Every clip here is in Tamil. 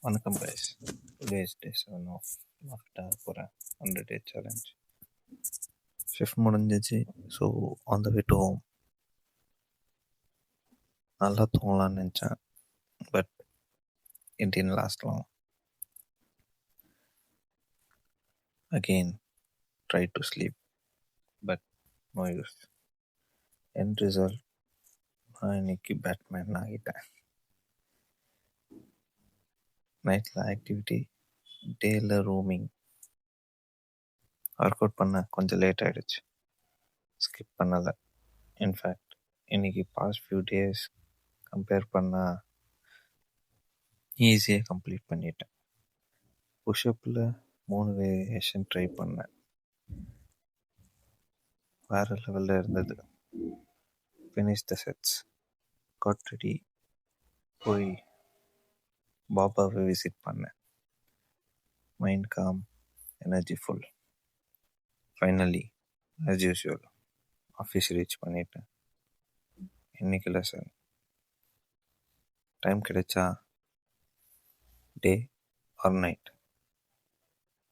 வணக்கம் guys. Today is day 7 of மார்க்கெட்டாக போகிறேன் 100 டே சேலஞ்ச். ஷிஃப்ட் முடிஞ்சிச்சு. So on the way to home. நல்லா தூங்கலான்னு நினச்சேன், but it didn't last long. Again try to sleep, but no use. என் ரிசல்ட், நான் இன்னைக்கு பேட்மேன் ஆகிட்டேன். நைட்டில் ஆக்டிவிட்டி, டேயில் ரூமிங். ஒர்க் அவுட் பண்ண கொஞ்சம் லேட் ஆகிடுச்சு, ஸ்கிப் பண்ணலை. இன்ஃபேக்ட் இன்னைக்கு பாஸ்ட் ஃபியூ டேஸ் கம்பேர் பண்ணால் ஈஸியாக கம்ப்ளீட் பண்ணிட்டேன். புஷ்அப்பில் 3 வேரியேஷன் ட்ரை பண்ணேன், வேறு லெவலில் இருந்தது. Finish the sets, got ready, போய் பாபாவை விசிட் பண்ணேன். Mind calm, energy full. Finally as usual office reach பண்ணிட்டேன். இன்னைக்கு லெசன், டைம் கிடைச்சா day or night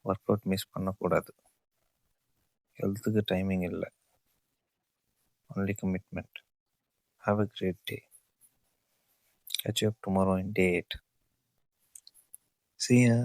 work out miss பண்ணக்கூடாது. ஹெல்த்துக்கு டைமிங் இல்லை, only commitment. Have a great day. Catch you up tomorrow in day 8. See ya.